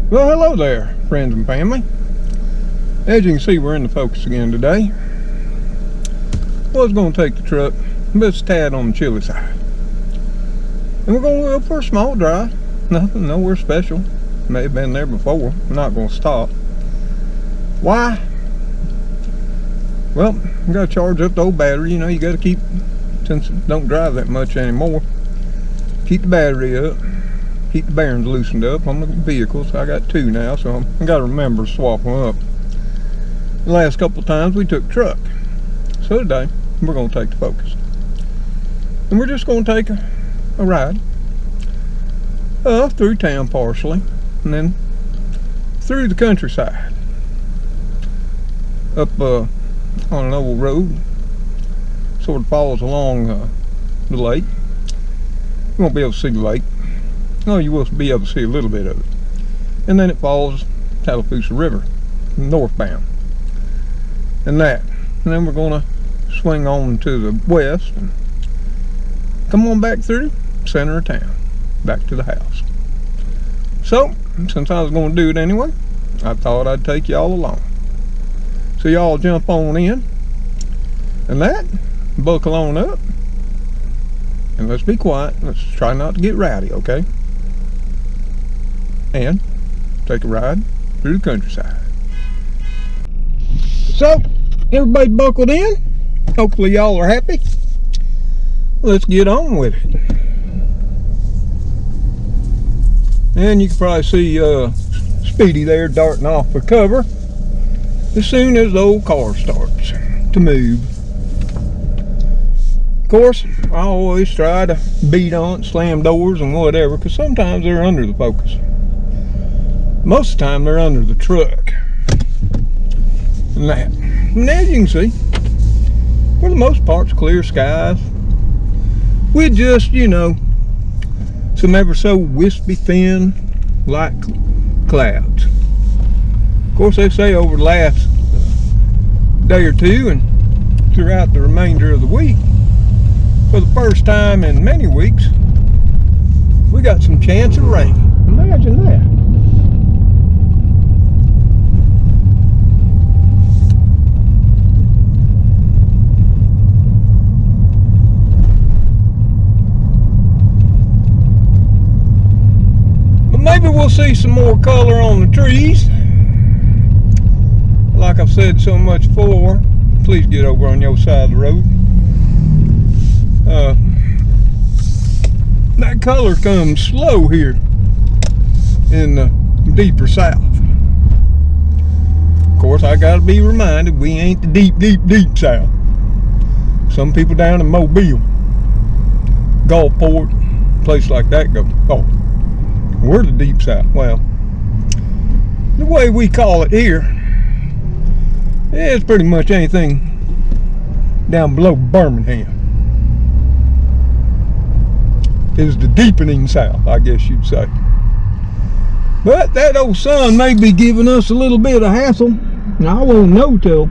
Well, hello there, friends and family. As you can see, we're in the Focus again today. Was going to take the truck, but it's a tad on the chilly side. And we're going to go for a small drive. Nothing, nowhere special. May have been there before. I'm not going to stop. Why? Well, we got to charge up the old battery. You know, you got to keep, since it don't drive that much anymore, keep the battery up. Keep the bearings loosened up on the vehicles. I got two now, so I got to remember to swap them up. The last couple of times we took truck. So today, we're going to take the Focus. And we're just going to take a ride through town partially, and then through the countryside. Up on an old road, sort of follows along the lake. You won't be able to see the lake. No, you will be able to see a little bit of it. And then it follows Tallapoosa River, northbound. And then we're going to swing on to the west and come on back through center of town, back to the house. So, since I was going to do it anyway, I thought I'd take y'all along. So y'all jump on in, and buckle on up, and let's be quiet. Let's try not to get rowdy, okay? And take a ride through the countryside. So, everybody buckled in. Hopefully y'all are happy. Let's get on with it. And you can probably see Speedy there darting off for cover as soon as the old car starts to move. Of course, I always try to beat on it, slam doors and whatever, because sometimes they're under the Focus. Most of the time they're under the truck. And as you can see, for the most part, it's clear skies with just, you know, some ever so wispy thin light clouds. Of course, they say over the last day or two and throughout the remainder of the week, for the first time in many weeks, we got some chance of rain. Imagine that. Maybe we'll see some more color on the trees. Like I've said so much before, please get over on your side of the road. That color comes slow here in the deeper south. Of course, I gotta be reminded we ain't the deep south. Some people down in Mobile, Gulfport, place like that go, oh, we're the deep south. Well, the way we call it here, it's pretty much anything down below Birmingham is the deepening south, I guess you'd say. But that old sun may be giving us a little bit of hassle, and I won't know till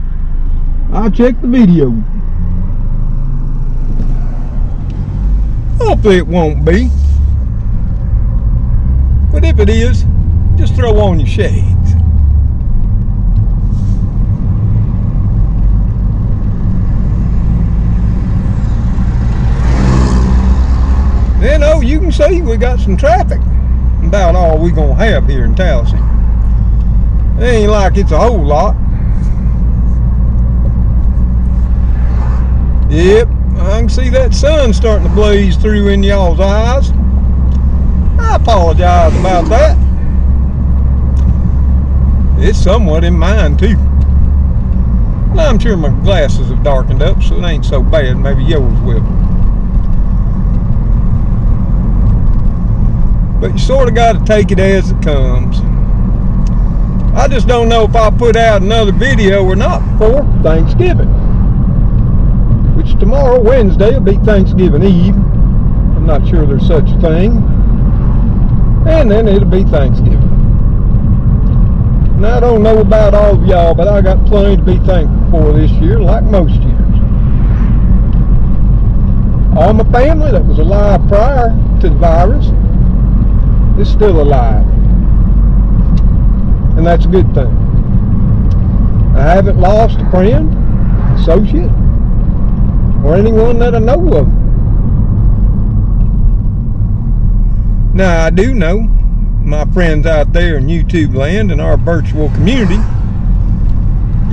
I check the video. Hopefully it won't be. But if it is, just throw on your shades. You know, you can see we got some traffic. About all we gonna have here in Tallahassee. It ain't like it's a whole lot. Yep, I can see that sun starting to blaze through in y'all's eyes. I apologize about that. It's somewhat in mine too. Well, I'm sure my glasses have darkened up, so it ain't so bad. Maybe yours will. But you sort of got to take it as it comes. I just don't know if I'll put out another video or not before Thanksgiving. Which tomorrow, Wednesday, will be Thanksgiving Eve. I'm not sure there's such a thing. And then it'll be Thanksgiving. Now, I don't know about all of y'all, but I got plenty to be thankful for this year, like most years. All my family that was alive prior to the virus is still alive. and that's a good thing. I haven't lost a friend, associate, or anyone that I know of. Now, I do know my friends out there in YouTube land and our virtual community,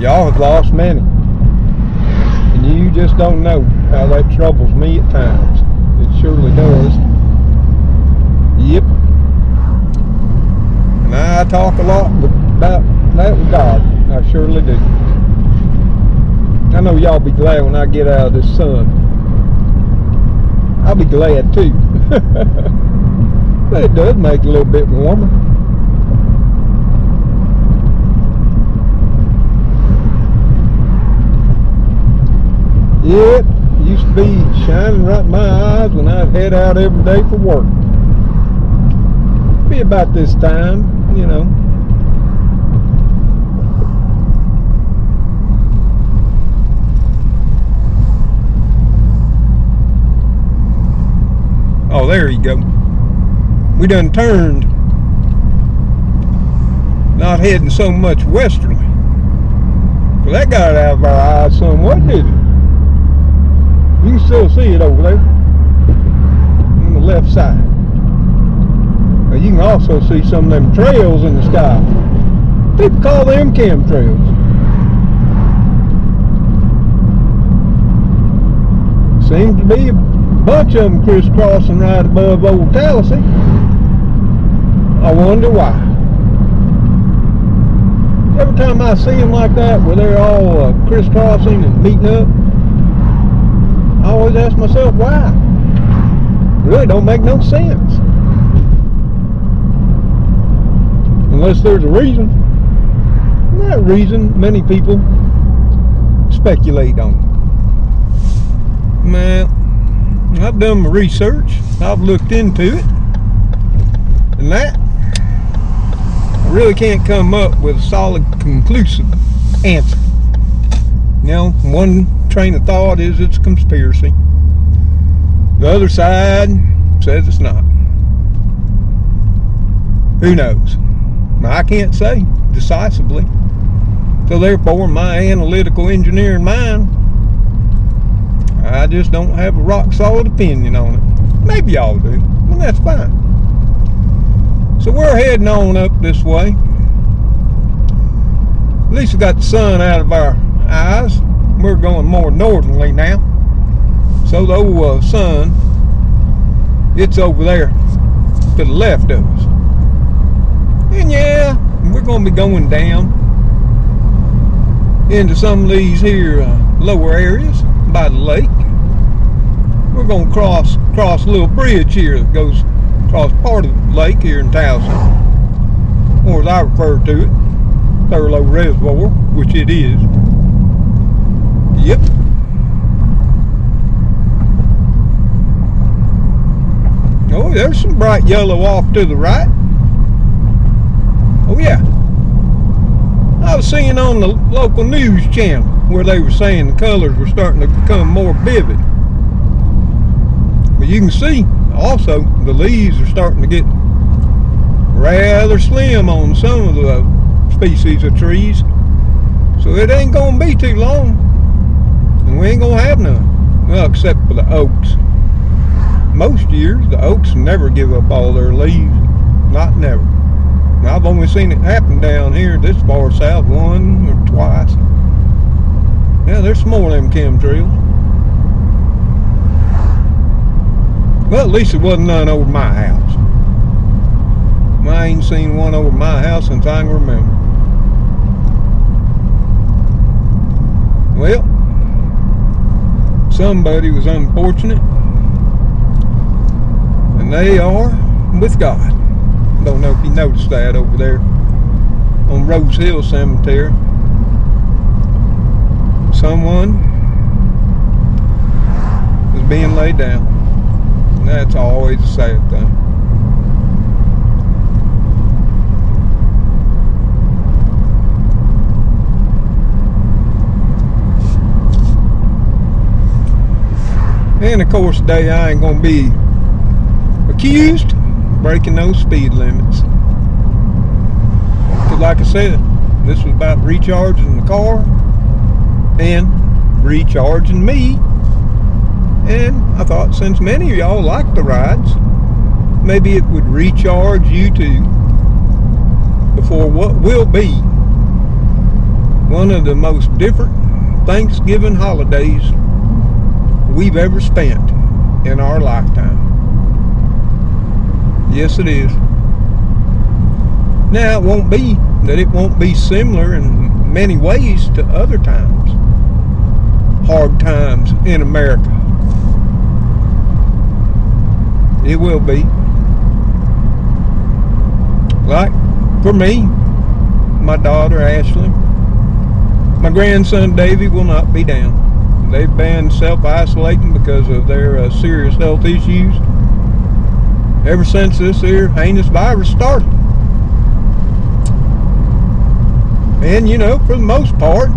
y'all have lost many. And you just don't know how that troubles me at times. It surely does. Yep. And I talk a lot about that with God. I surely do. I know y'all be glad when I get out of this sun. I'll be glad too. But it does make it a little bit warmer. Yep, used to be shining right in my eyes when I'd head out every day for work. Be about this time, you know. Oh, there you go. We done turned, not heading so much westerly. Well, that got it out of our eyes somewhat, didn't it? You can still see it over there on the left side. Now, you can also see some of them trails in the sky. People call them chemtrails. Seems to be a bunch of them crisscrossing right above Old Tallahassee. I wonder why. Every time I see them like that, where they're all crisscrossing and meeting up, I always ask myself why. It really don't make no sense. Unless there's a reason. And that reason, many people speculate on. Man, I've done my research. I've looked into it. And that, I really can't come up with a solid, conclusive answer. You know, one train of thought is it's a conspiracy. The other side says it's not. Who knows? I can't say decisively. So therefore, my analytical engineering mind, I just don't have a rock solid opinion on it. Maybe y'all do, and that's fine. So we're heading on up this way. At least we got the sun out of our eyes. We're going more northerly now. So the old sun, it's over there to the left of us. And yeah, we're going to be going down into some of these here lower areas by the lake. We're going to cross a little bridge here that goes across part of the lake here in Towson, or as I refer to it, Thurlow Reservoir, which it is. Yep. Oh, there's some bright yellow off to the right. Oh yeah. I was seeing on the local news channel where they were saying the colors were starting to become more vivid. But you can see also the leaves are starting to get rather slim on some of the species of trees. So it ain't gonna be too long, and we ain't gonna have none. Well, except for the oaks. Most years the oaks never give up all their leaves. Not never. Now, I've only seen it happen down here this far south one or twice. Yeah, there's some more of them chemtrails. Well, at least it wasn't none over my house. I ain't seen one over my house since I can remember. Well, somebody was unfortunate, and they are with God. Don't know if you noticed that over there on Rose Hill Cemetery. Someone is being laid down. And that's always a sad thing. And of course today I ain't gonna be accused of breaking those speed limits. Cause like I said, this was about recharging the car and recharging me. And I thought, since many of y'all like the rides, maybe it would recharge you too before what will be one of the most different Thanksgiving holidays we've ever spent in our lifetime. Yes, it is. Now, it won't be similar in many ways to other times, hard times in America. It will be. Like for me, my daughter Ashley, my grandson Davey will not be down. They've been self-isolating because of their serious health issues ever since this here heinous virus started. And you know, for the most part,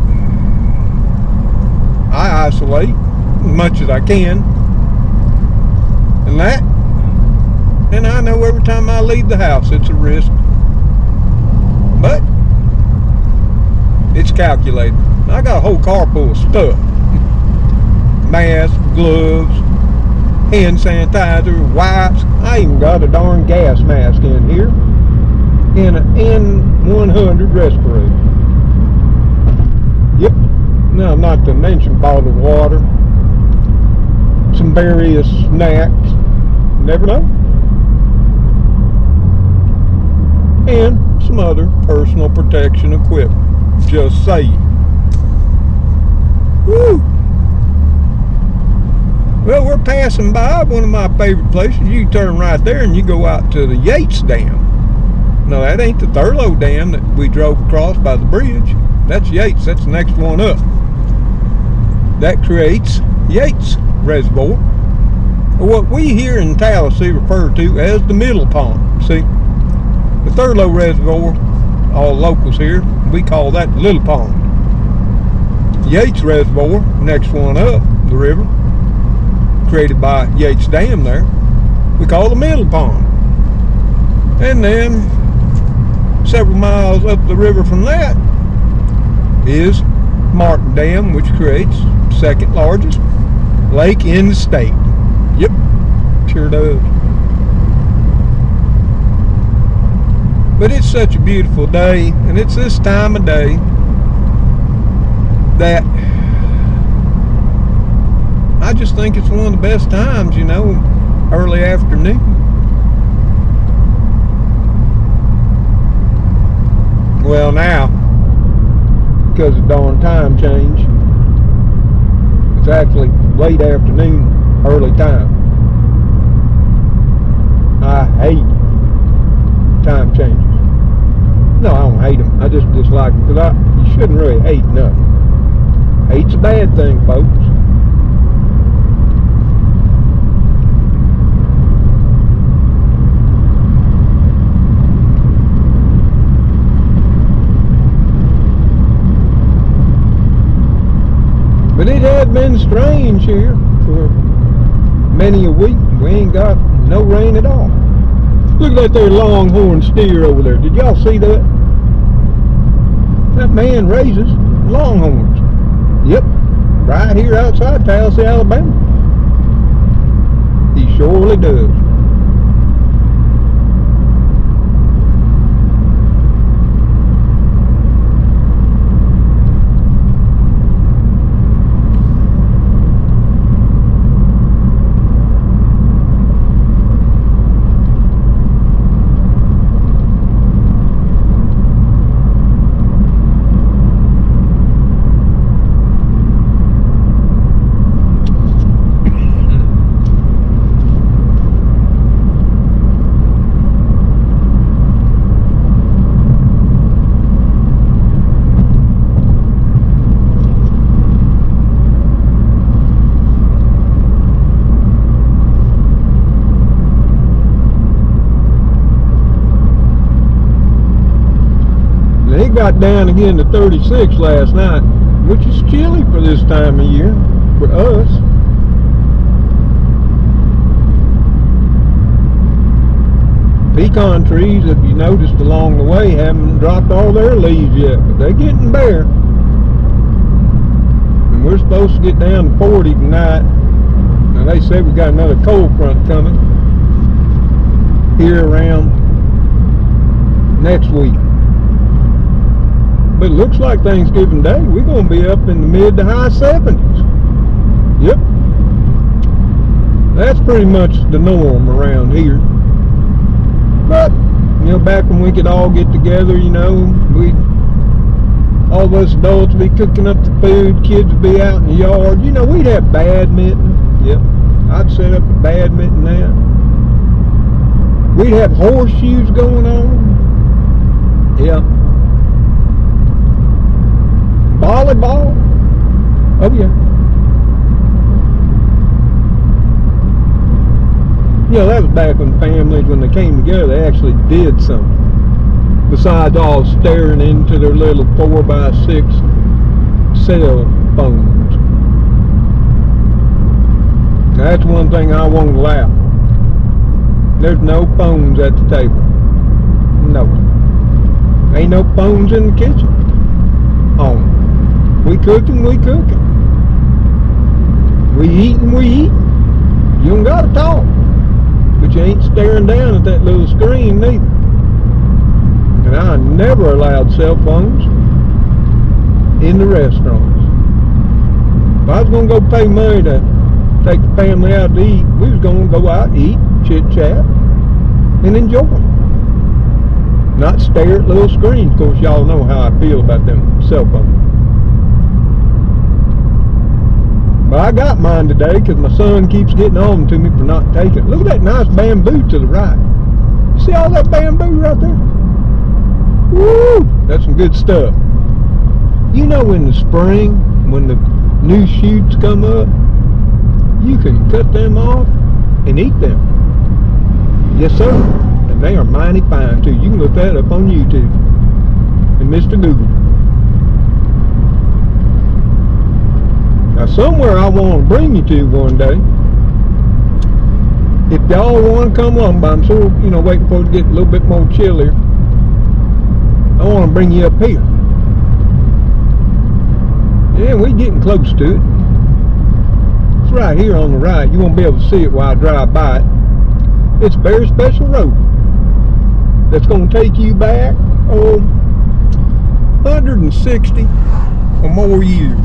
I isolate as much as I can. And I know every time I leave the house it's a risk. But it's calculated. I got a whole car full of stuff. Masks, gloves, hand sanitizer, wipes. I even got a darn gas mask in here. And an N100 respirator. Yep. Now, not to mention bottled water, some various snacks. Never know. And some other personal protection equipment. Just saying. Woo! Well, we're passing by one of my favorite places. You turn right there and you go out to the Yates Dam. No, that ain't the Thurlow Dam that we drove across by the bridge. That's Yates. That's the next one up. That creates Yates Reservoir, or what we here in Tallahassee refer to as the Middle Pond. See, the Thurlow Reservoir, all locals here, we call that the Little Pond. Yates Reservoir, next one up the river, created by Yates Dam there, we call the Middle Pond. And then several miles up the river from that is Martin Dam, which creates second largest lake in the state. Yep, sure does. But it's such a beautiful day, and it's this time of day that I just think it's one of the best times, you know, early afternoon. Well, now, because of darn time change, it's actually late afternoon, early time. I hate time changes. No, I don't hate them. I just dislike them, because you shouldn't really hate nothing. Hate's a bad thing, folks. But it had been strange here for many a week. We ain't got no rain at all. Look at that there Longhorn steer over there. Did y'all see that? That man raises Longhorns. Yep, right here outside Tallahassee, Alabama. He surely does. It got down again to 36 last night, which is chilly for this time of year for us. Pecan trees, if you noticed along the way, haven't dropped all their leaves yet, but they're getting bare. And we're supposed to get down to 40 tonight. Now they said we got another cold front coming here around next week. But it looks like Thanksgiving Day, we're going to be up in the mid to high 70s. Yep. That's pretty much the norm around here. But, you know, back when we could all get together, you know, all of us adults would be cooking up the food, kids would be out in the yard. You know, we'd have badminton. Yep. I'd set up a badminton net. We'd have horseshoes going on. Yeah. Volleyball. Oh, yeah. You know, that was back when families, when they came together, they actually did something. Besides all staring into their little 4x6 cell phones. Now, that's one thing I won't allow. There's no phones at the table. No. Ain't no phones in the kitchen. On. We cooking, we cooking. We eating, we eating. You don't gotta talk. But you ain't staring down at that little screen neither. And I never allowed cell phones in the restaurants. If I was going to go pay money to take the family out to eat, we was going to go out, eat, chit-chat, and enjoy. Not stare at little screens. Of course, y'all know how I feel about them cell phones. But I got mine today because my son keeps getting on to me for not taking it. Look at that nice bamboo to the right. See all that bamboo right there? Woo! That's some good stuff. You know, in the spring, when the new shoots come up, you can cut them off and eat them. Yes, sir. And they are mighty fine, too. You can look that up on YouTube and Mr. Google. Now, somewhere I want to bring you to one day. If y'all want to come along, but I'm sort of, you know, waiting for it to get a little bit more chillier. I want to bring you up here. Yeah, we're getting close to it. It's right here on the right. You won't be able to see it while I drive by it. It's a very special road that's going to take you back 160 or more years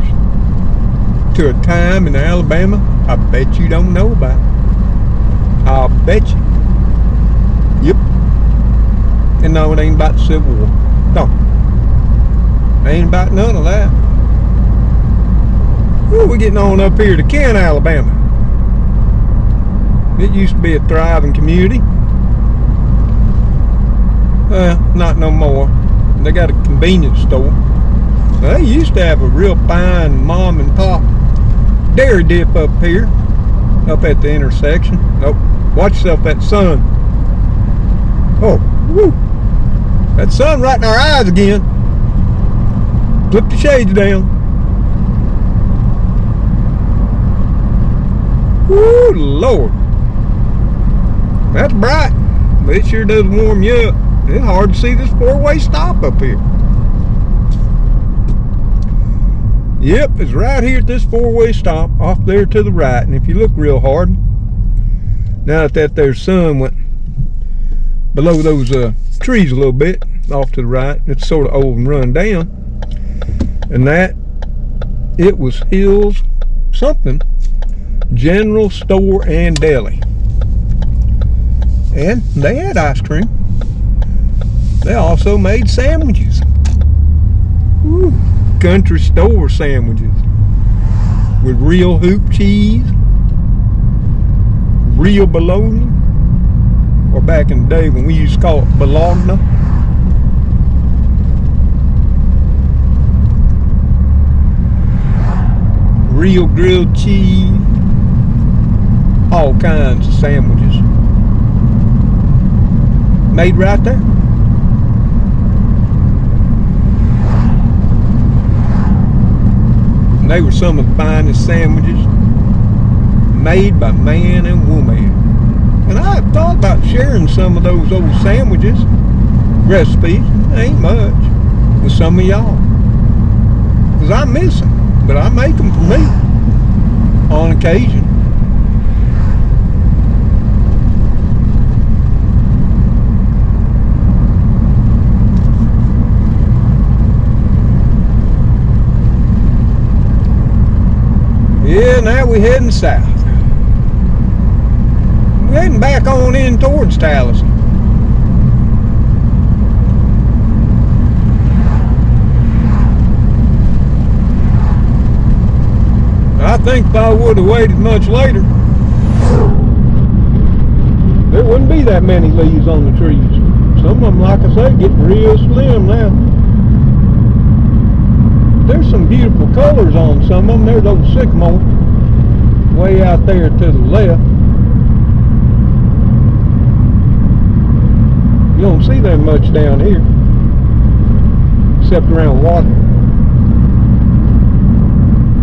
to a time in Alabama I bet you don't know about. I'll bet you. Yep. And no, it ain't about the Civil War. No. Ain't about none of that. Ooh, we're getting on up here to Kent, Alabama. It used to be a thriving community. Not no more. They got a convenience store. They used to have a real fine mom and pop dairy dip up here, up at the intersection. Oh, watch yourself, that sun. Oh, woo. That sun right in our eyes again. Flip the shades down. Woo, Lord. That's bright, but it sure does warm you up. It's hard to see this four-way stop up here. Yep, it's right here at this four-way stop off there to the right. And if you look real hard, now that their sun went below those trees a little bit off to the right, it's sort of old and run down. And that, it was Hills something General Store and Deli. And they had ice cream. They also made sandwiches. Woo. Country store sandwiches with real hoop cheese, real bologna, or back in the day when we used to call it bologna. Real grilled cheese, all kinds of sandwiches made right there. And they were some of the finest sandwiches made by man and woman. And I thought about sharing some of those old sandwiches, recipes, ain't much, with some of y'all. Because I miss them, but I make them for me on occasion. Yeah, now we're heading south. We're heading back on in towards Taliesin. I think if I would have waited much later, there wouldn't be that many leaves on the trees. Some of them, like I say, getting real slim now. There's some beautiful colors on some of them. There's those sycamores way out there to the left. You don't see them much down here, except around water.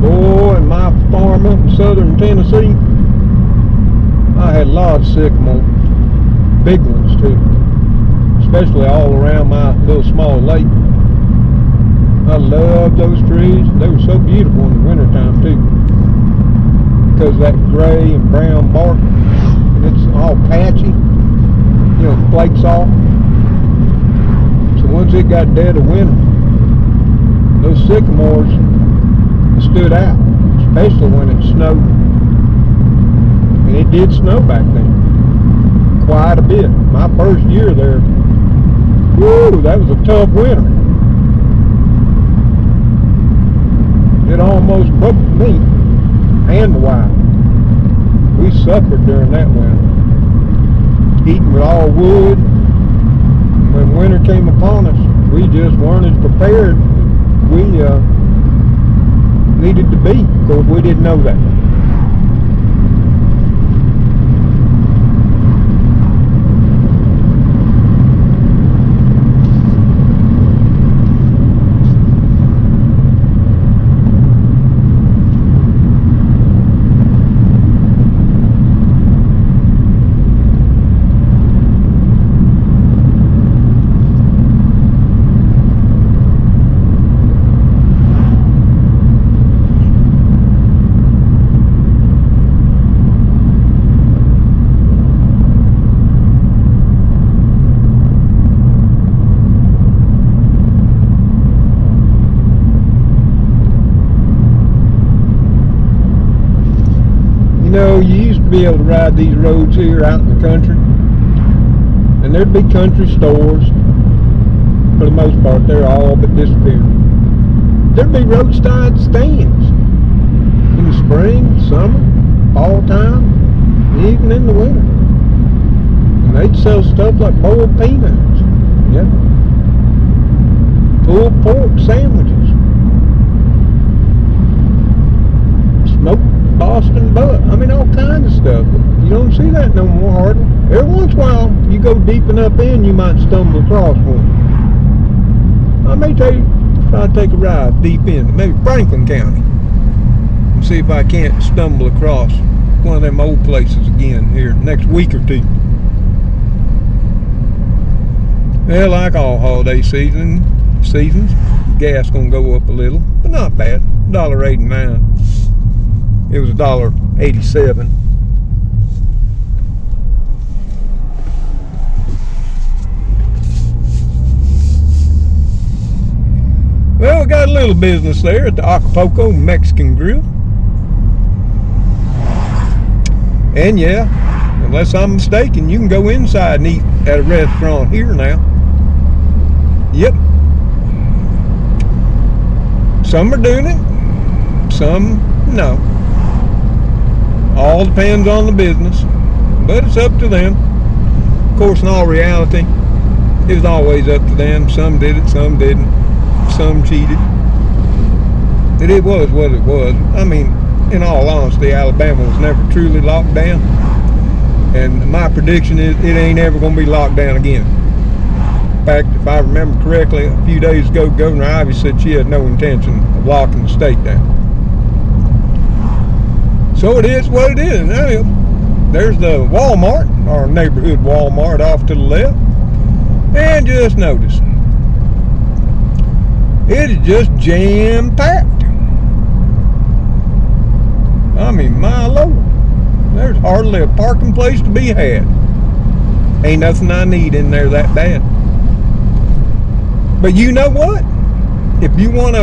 Boy, in my farm up in southern Tennessee, I had a lot of sycamore, big ones too, especially all around my little small lake. I loved those trees. They were so beautiful in the wintertime too, because of that gray and brown bark, and it's all patchy, you know, flakes off. So once it got dead of winter, those sycamores stood out, especially when it snowed. And it did snow back then, quite a bit. My first year there, whoo, that was a tough winter. It almost broke me and the wife. We suffered during that winter, eating with all wood. And when winter came upon us, we just weren't as prepared we needed to be, because we didn't know that. You know, you used to be able to ride these roads here out in the country, and there'd be country stores. For the most part, they're all but disappeared. There'd be roadside stands in the spring, summer, fall time, even in the winter. And they'd sell stuff like boiled peanuts, yep, pulled pork sandwiches, smoked Boston butt. I mean, all kinds of stuff. You don't see that no more, hardly. Every once in a while, you go deep enough in, you might stumble across one. I may tell you, if I take a ride deep in, maybe Franklin County, and see if I can't stumble across one of them old places again here next week or two. Well, like all holiday seasons, gas gonna go up a little, but not bad. $1.89. It was $1.87. Well, we got a little business there at the Acapulco Mexican Grill. And yeah, unless I'm mistaken, you can go inside and eat at a restaurant here now. Yep. Some are doing it, some no. All depends on the business, but it's up to them. Of course, in all reality, it was always up to them. Some did it, some didn't. Some cheated. It was what it was. I mean, in all honesty, Alabama was never truly locked down. And my prediction is it ain't ever going to be locked down again. In fact, if I remember correctly, a few days ago, Governor Ivey said she had no intention of locking the state down. So it is what it is. Now, there's the Walmart, our neighborhood Walmart off to the left. And just notice, it is just jam-packed. I mean, my Lord, there's hardly a parking place to be had. Ain't nothing I need in there that bad. But you know what? If you want to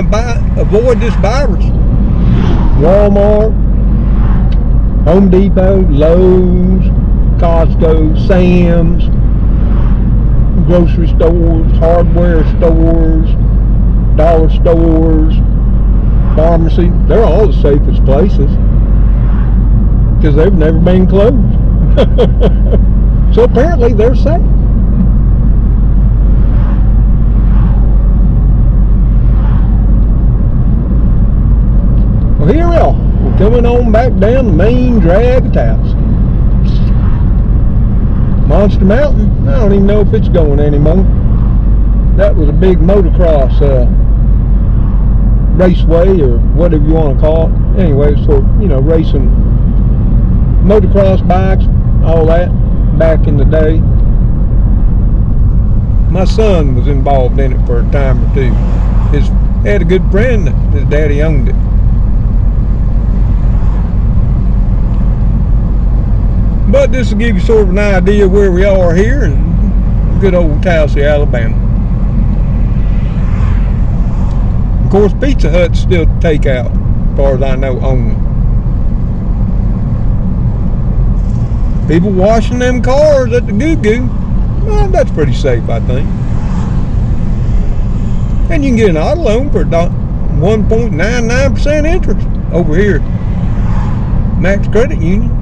avoid this virus, Walmart, Home Depot, Lowe's, Costco, Sam's, grocery stores, hardware stores, dollar stores, pharmacy, they're all the safest places because they've never been closed. So apparently they're safe. Well, here we are. We're coming on back down the main drag of Taos. Monster Mountain, I don't even know if it's going anymore. That was a big motocross raceway, or whatever you want to call it. Anyway, it's for, you know, racing motocross bikes, all that, back in the day. My son was involved in it for a time or two. He had a good friend that his daddy owned it. But this will give you sort of an idea where we are here in good old Tallahassee, Alabama. Of course, Pizza Hut's still takeout, as far as I know, only. People washing them cars at the Goo-Goo, well, that's pretty safe, I think. And you can get an auto loan for 1.99% interest over here, Max Credit Union.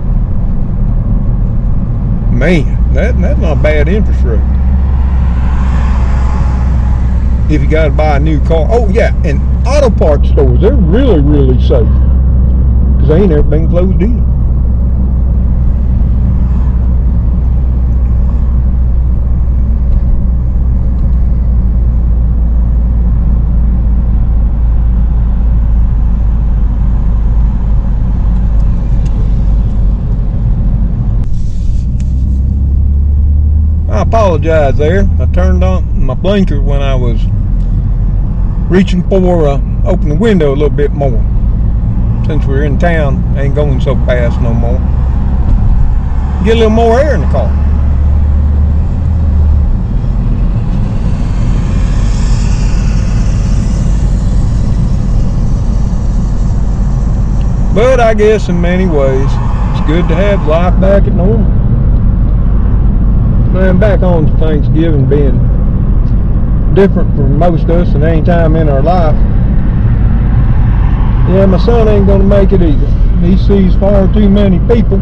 Man, that's not a bad interest rate. If you got to buy a new car. Oh yeah, and auto parts stores, they're really, really safe. Because they ain't ever been closed either. I apologize there. I turned on my blinker when I was reaching for open the window a little bit more. Since we're in town, I ain't going so fast no more. Get a little more air in the car. But I guess in many ways, it's good to have life back at normal. Man, back on to Thanksgiving being different for most of us than any time in our life. Yeah, my son ain't gonna make it either. He sees far too many people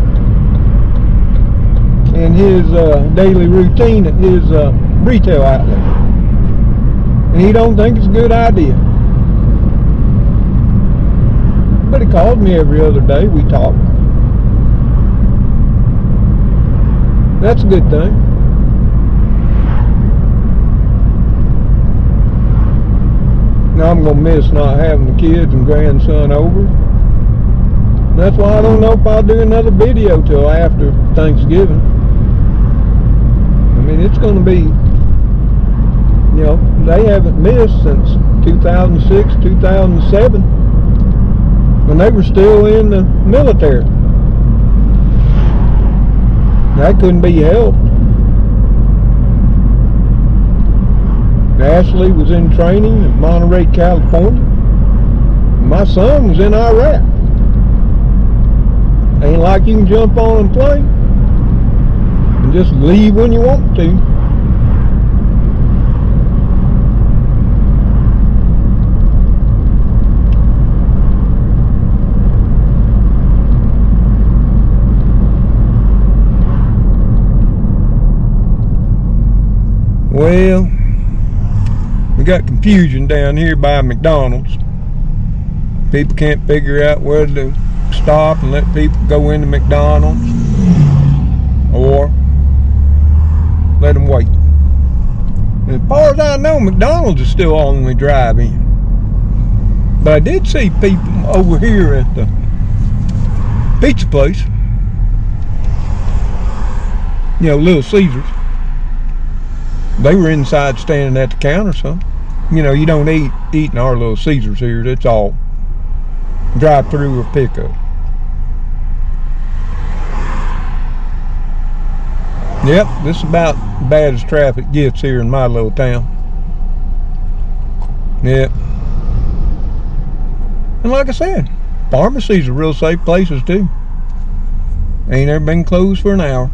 in his daily routine at his retail outlet, and he don't think it's a good idea. But he calls me every other day. We talk. That's a good thing. Now I'm going to miss not having the kids and grandson over. That's why I don't know if I'll do another video till after Thanksgiving. I mean, it's going to be, you know, they haven't missed since 2006, 2007, when they were still in the military. That couldn't be helped. Ashley was in training in Monterey, California. My son was in Iraq. Ain't like you can jump on a plane and just leave when you want to. Well, we got confusion down here by McDonald's. People can't figure out whether to stop and let people go into McDonald's or let them wait. And as far as I know, McDonald's is still only drive-in. But I did see people over here at the pizza place You know, Little Caesars. They were inside standing at the counter, so. You know, you don't eat in our Little Caesars here. It's all drive-through or pickup. Yep, this is about as bad as traffic gets here in my little town. Yep. And like I said, pharmacies are real safe places too. Ain't ever been closed for an hour.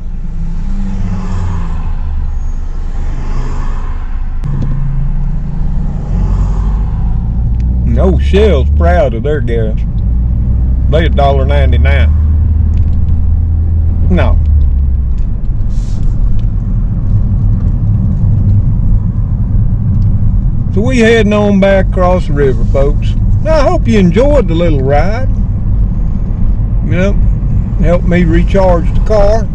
No, Shell's proud of their gas. They $1.99. No. So we heading on back across the river, folks. Now, I hope you enjoyed the little ride. Yep, helped me recharge the car,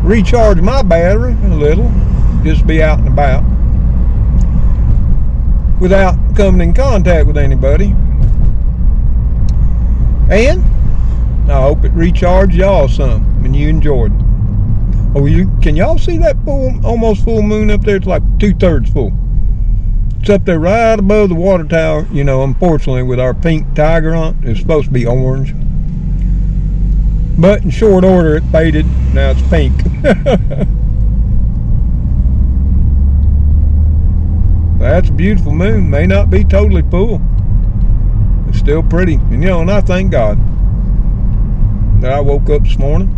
recharge my battery a little, just be out and about without coming in contact with anybody. And I hope it recharged y'all some and you enjoyed it. Oh, can y'all see that almost full moon up there? It's like 2/3 full. It's up there right above the water tower. You know, unfortunately, with our pink tiger on it, it's supposed to be orange. But in short order, it faded. Now it's pink. That's a beautiful moon. May not be totally full. It's still pretty. And you know, and I thank God that I woke up this morning.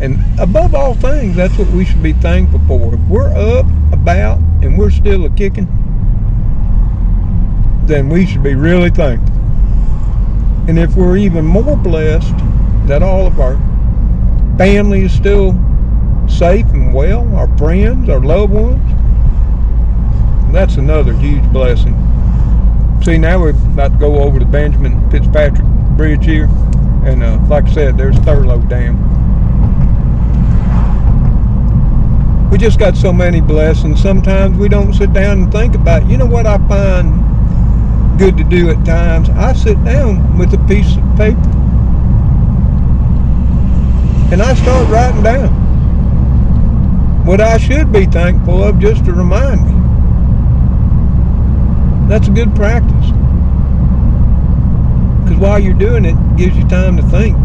And above all things, that's what we should be thankful for. If we're up, about, and we're still a kicking, then we should be really thankful. And if we're even more blessed that all of our family is still safe and well, our friends, our loved ones, that's another huge blessing. See, now we're about to go over the Benjamin Fitzpatrick Bridge here, and like I said, there's Thurlow Dam. We just got so many blessings. Sometimes we don't sit down and think about it. You know what I find good to do at times? I sit down with a piece of paper and I start writing down what I should be thankful of, just to remind me. That's a good practice, because while you're doing it, it gives you time to think.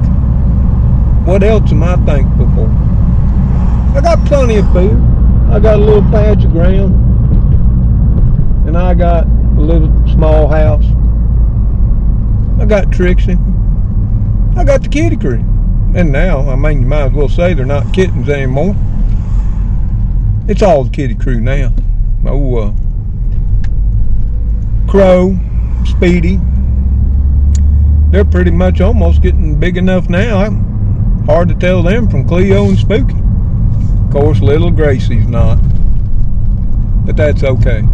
What else am I thankful for? I got plenty of food. I got a little patch of ground, and I got a little small house. I got Trixie. I got the kitty crew. And now, I mean, you might as well say they're not kittens anymore. It's all the kitty crew now. Oh, Crow, Speedy, they're pretty much almost getting big enough now. Hard to tell them from Cleo and Spooky. Of course, little Gracie's not, but that's okay.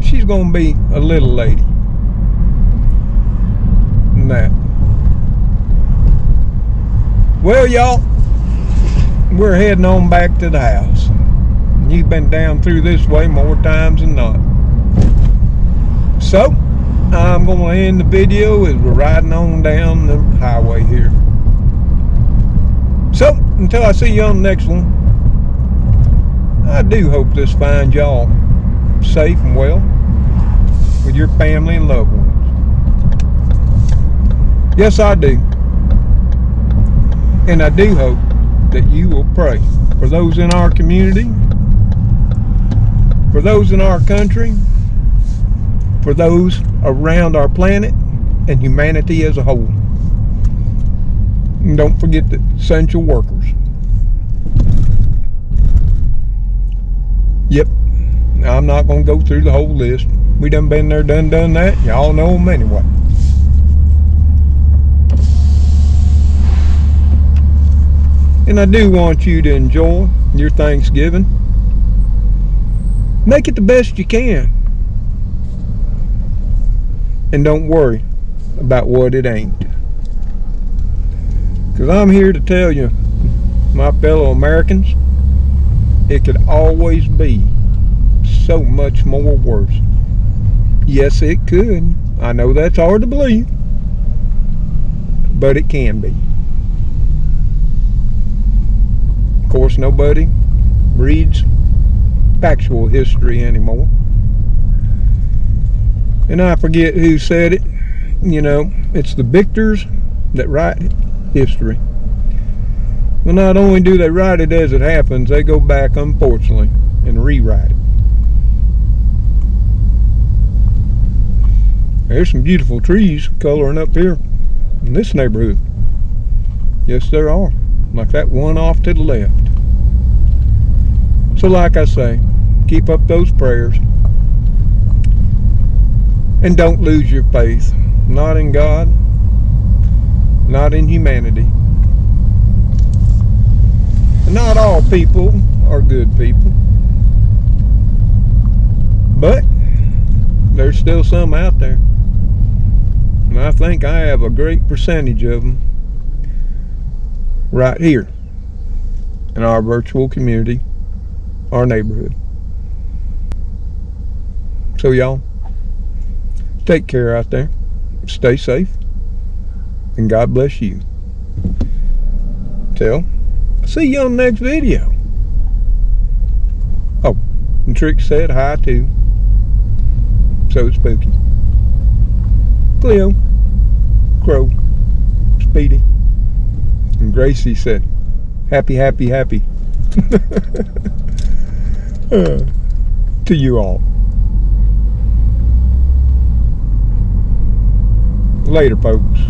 She's gonna be a little lady. And that. Well, y'all, we're heading on back to the house. You've been down through this way more times than not. So, I'm going to end the video as we're riding on down the highway here. So, until I see you on the next one, I do hope this finds y'all safe and well with your family and loved ones. Yes, I do. And I do hope that you will pray for those in our community, for those in our country, for those around our planet, and humanity as a whole. And don't forget the essential workers. Yep, I'm not going to go through the whole list. We done been there, done that. Y'all know them anyway. And I do want you to enjoy your Thanksgiving. Make it the best you can. And don't worry about what it ain't. Because I'm here to tell you, my fellow Americans, it could always be so much more worse. Yes, it could. I know that's hard to believe, but it can be. course, nobody reads factual history anymore. And I forget who said it. You know, it's the victors that write history. Well, not only do they write it as it happens, they go back, unfortunately, and rewrite it. There's some beautiful trees coloring up here in this neighborhood. Yes, there are. Like that one off to the left. So like I say, keep up those prayers. And don't lose your faith. Not in God, not in humanity. And not all people are good people. But there's still some out there. And I think I have a great percentage of them right here in our virtual community, our neighborhood. So y'all, take care out there. Stay safe. And God bless you. See you on the next video. Oh, and Trick said hi too. So it's Spooky. Cleo, Crow, Speedy, and Gracie said, happy, happy, happy. To you all. Later, folks.